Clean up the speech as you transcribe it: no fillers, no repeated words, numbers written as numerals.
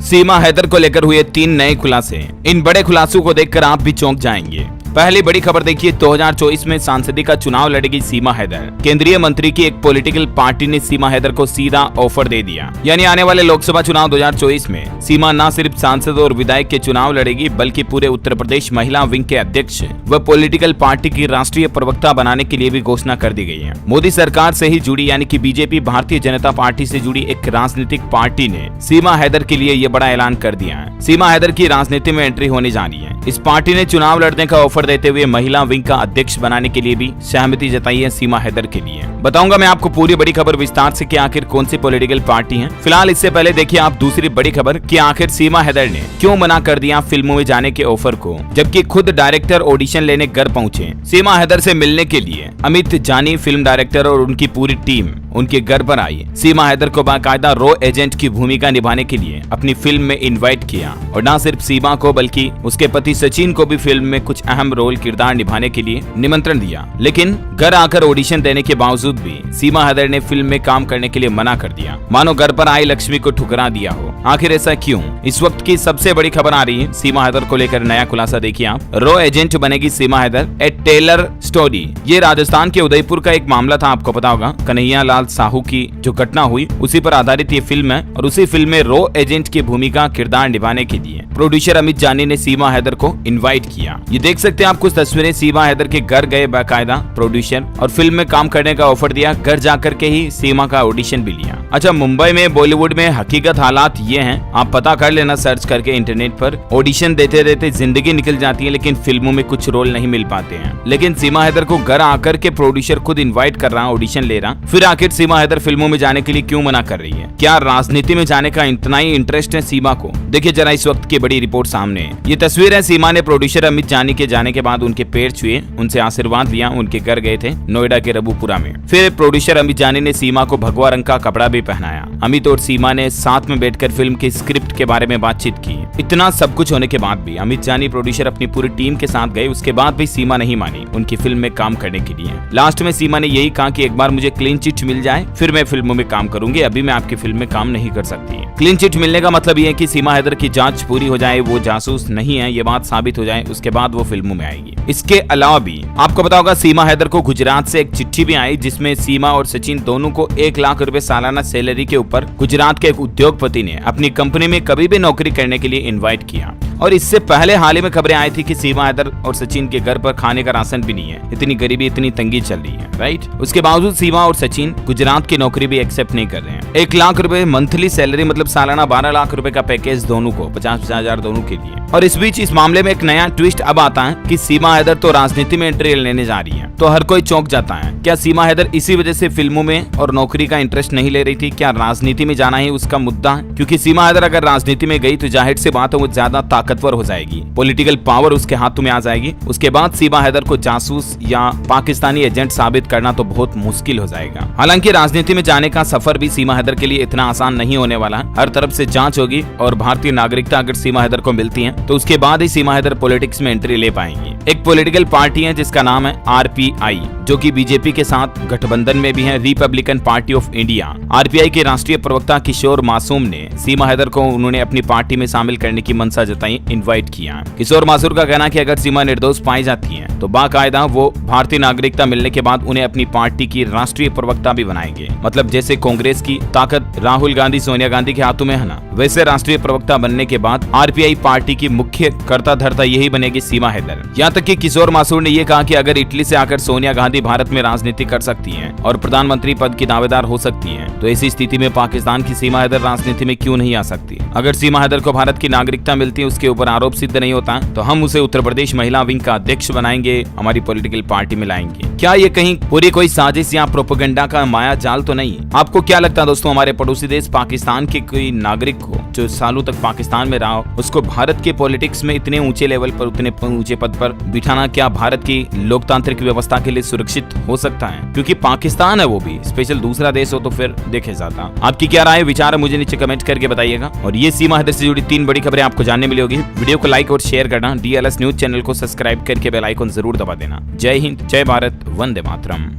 सीमा हैदर को लेकर हुए 3 नए खुलासे। इन बड़े खुलासों को देखकर आप भी चौंक जाएंगे। पहली बड़ी खबर देखिए, 2024 में सांसदी का चुनाव लड़ेगी सीमा हैदर। केंद्रीय मंत्री की एक पॉलिटिकल पार्टी ने सीमा हैदर को सीधा ऑफर दे दिया। यानी आने वाले लोकसभा चुनाव 2024 में सीमा न सिर्फ सांसद और विधायक के चुनाव लड़ेगी, बल्कि पूरे उत्तर प्रदेश महिला विंग के अध्यक्ष व पॉलिटिकल पार्टी की राष्ट्रीय प्रवक्ता बनाने के लिए भी घोषणा कर दी गई है। मोदी सरकार से ही जुड़ी यानी कि बीजेपी भारतीय जनता पार्टी से जुड़ी एक राजनीतिक पार्टी ने सीमा हैदर के लिए ये बड़ा ऐलान कर दिया है। सीमा हैदर की राजनीति में एंट्री होने जा रही है। इस पार्टी ने चुनाव लड़ने का ऑफर देते हुए महिला विंग का अध्यक्ष बनाने के लिए भी सहमति जताई है सीमा हैदर के लिए। बताऊंगा मैं आपको पूरी बड़ी खबर विस्तार से कि आखिर कौन सी पॉलिटिकल पार्टी है। फिलहाल इससे पहले देखिए आप दूसरी बड़ी खबर कि आखिर सीमा हैदर ने क्यों मना कर दिया फिल्मों में जाने के ऑफर को, जबकि खुद डायरेक्टर ऑडिशन लेने घर पहुंचे। सीमा हैदर से मिलने के लिए अमित जानी फिल्म डायरेक्टर और उनकी पूरी टीम उनके घर पर आई। सीमा हैदर को बाकायदा रॉ एजेंट की भूमिका निभाने के लिए अपनी फिल्म में इनवाइट किया और न सिर्फ सीमा को बल्कि उसके पति सचिन को भी फिल्म में कुछ अहम रोल किरदार निभाने के लिए निमंत्रण दिया। लेकिन घर आकर ऑडिशन देने के बावजूद भी सीमा हैदर ने फिल्म में काम करने के लिए मना कर दिया, मानो घर पर आई लक्ष्मी को ठुकरा दिया हो। आखिर ऐसा क्यों? इस वक्त की सबसे बड़ी खबर आ रही है सीमा हैदर को लेकर नया खुलासा देखिए आप। रॉ एजेंट बनेगी सीमा हैदर, ए टेलर स्टोरी। ये राजस्थान के उदयपुर का एक मामला था, आपको पता होगा। कन्हैया लाल साहू की जो घटना हुई उसी पर आधारित ये फिल्म है और उसी फिल्म में रॉ एजेंट की भूमिका किरदार निभाने के लिए प्रोड्यूसर अमित जानी ने सीमा हैदर को इनवाइट किया। ये देख सकते हैं आप कुछ तस्वीरें। सीमा हैदर के घर गए बाकायदा प्रोड्यूसर और फिल्म में काम करने का ऑफर दिया। घर जाकर के ही सीमा का ऑडिशन भी लिया। अच्छा, मुंबई में बॉलीवुड में हकीकत हालात ये हैं, आप पता कर लेना सर्च करके इंटरनेट पर। ऑडिशन देते देते जिंदगी निकल जाती है, लेकिन फिल्मों में कुछ रोल नहीं मिल पाते हैं। लेकिन सीमा हैदर को घर आकर के प्रोड्यूसर खुद इन्वाइट कर रहा, ऑडिशन ले रहा। फिर आखिर सीमा हैदर फिल्मों में जाने के लिए क्यों मना कर रही है? क्या राजनीति में जाने का इतना ही इंटरेस्ट है सीमा को? देखिए जरा इस वक्त की बड़ी रिपोर्ट सामने है। ये तस्वीर है सीमा ने प्रोड्यूसर अमित जानी के जाने के बाद उनके पैर छुए, उनसे आशीर्वाद लिया। उनके घर गए थे नोएडा के रबूपुरा में। फिर प्रोड्यूसर अमित जानी ने सीमा को भगवा रंग का कपड़ा भी पहनाया। अमित और सीमा ने साथ में बैठकर फिल्म के स्क्रिप्ट के बारे में बातचीत की। इतना सब कुछ होने के बाद भी अमित जानी प्रोड्यूसर अपनी पूरी टीम के साथ गए। उसके बाद भी सीमा नहीं मानी उनकी फिल्म में काम करने के लिए। लास्ट में सीमा ने यही कहा कि एक बार मुझे क्लीन चिट मिल जाए फिर मैं फिल्मों में काम करूंगी, अभी मैं आपकी फिल्म में काम नहीं कर सकती। क्लीन चिट मिलने का मतलब ये है कि सीमा हैदर की जांच पूरी हो जाए, वो जासूस नहीं है ये बात साबित हो जाए, उसके बाद वो फिल्मों में आएगी। इसके अलावा भी आपको पता होगा सीमा हैदर को गुजरात से एक चिट्ठी भी आई, जिसमें सीमा और सचिन दोनों को 1 लाख रुपए सालाना सैलरी के ऊपर गुजरात के एक उद्योगपति ने अपनी कंपनी में कभी भी नौकरी करने के लिए इनवाइट किया। और इससे पहले हाल ही में खबरें आई थी कि सीमा हैदर और सचिन के घर पर खाने का राशन भी नहीं है। इतनी गरीबी, इतनी तंगी चल रही है, राइट। उसके बावजूद सीमा और सचिन गुजरात की नौकरी भी एक्सेप्ट नहीं कर रहे हैं। 1 लाख रुपए मंथली सैलरी मतलब सालाना 12 लाख रुपए का पैकेज दोनों को, 50-50 हजार दोनों के लिए। और इस बीच इस मामले में एक नया ट्विस्ट अब आता है कि सीमा हैदर तो राजनीति में एंट्री लेने जा रही है, तो हर कोई चौंक जाता है। क्या सीमा हैदर इसी वजह से फिल्मों में और नौकरी का इंटरेस्ट नहीं ले रही थी? क्या राजनीति में जाना ही उसका मुद्दा है? क्योंकि सीमा हैदर अगर राजनीति में गई तो जाहिर सी बात है वो ज्यादा ताकतवर हो जाएगी, पॉलिटिकल पावर उसके हाथों में आ जाएगी। उसके बाद सीमा हैदर को जासूस या पाकिस्तानी एजेंट साबित करना तो बहुत मुश्किल हो जाएगा। हालांकि राजनीति में जाने का सफर भी सीमा हैदर के लिए इतना आसान नहीं होने वाला है। हर तरफ से जांच होगी और भारतीय नागरिकता अगर सीमा हैदर को मिलती है तो उसके बाद ही सीमा हैदर पॉलिटिक्स में एंट्री ले पाएंगी। एक पॉलिटिकल पार्टी है जिसका नाम है आरपीआई, जो कि बीजेपी के साथ गठबंधन में भी है, Republican party of India. RPI के राष्ट्रीय प्रवक्ता किशोर मासूम ने सीमा हैदर को उन्होंने अपनी पार्टी में शामिल करने की मंशा जताई, इनवाइट किया। किशोर मासूर का कहना कि अगर सीमा निर्दोष पाई जाती है तो बाकायदा वो भारतीय नागरिकता मिलने के बाद उन्हें अपनी पार्टी की राष्ट्रीय प्रवक्ता भी बनाएंगे। मतलब जैसे कांग्रेस की ताकत राहुल गांधी, सोनिया गांधी के हाथों में है ना, वैसे राष्ट्रीय प्रवक्ता बनने के बाद आरपीआई पार्टी की मुख्य कर्ता धर्ता यही बनेगी सीमा हैदर। यहाँ तक कि किशोर मासूर ने यह कहा कि अगर इटली से आकर सोनिया गांधी भारत में राजनीति कर सकती हैं और प्रधानमंत्री पद की दावेदार हो सकती हैं, तो ऐसी स्थिति में पाकिस्तान की सीमा हैदर राजनीति में क्यों नहीं आ सकती? अगर सीमा हैदर को भारत की नागरिकता मिलती है, उसके ऊपर आरोप सिद्ध नहीं होता, तो हम उसे उत्तर प्रदेश महिला विंग का अध्यक्ष बनाएंगे, हमारी पॉलिटिकल पार्टी में लाएंगे। क्या ये कहीं पूरी कोई साजिश या प्रोपेगेंडा का माया जाल तो नहीं? आपको क्या लगता है दोस्तों, हमारे पड़ोसी देश पाकिस्तान के कोई नागरिक को जो सालों तक पाकिस्तान में रहा हो, उसको भारत के पॉलिटिक्स में इतने ऊंचे लेवल पर, उतने ऊंचे पद पर बिठाना क्या भारत की लोकतांत्रिक व्यवस्था के लिए सुरक्षित हो सकता है? क्योंकि पाकिस्तान है वो भी स्पेशल दूसरा देश हो तो फिर देखे जाता। आपकी क्या राय विचार है मुझे नीचे कमेंट करके बताइएगा। और ये सीमा हैदर से जुड़ी 3 बड़ी खबरें आपको जानने मिलेगी। वीडियो को लाइक और शेयर करना, DLS न्यूज चैनल को सब्सक्राइब करके बेल आइकन जरूर दबा देना। जय हिंद, जय भारत, वंदे मातरम।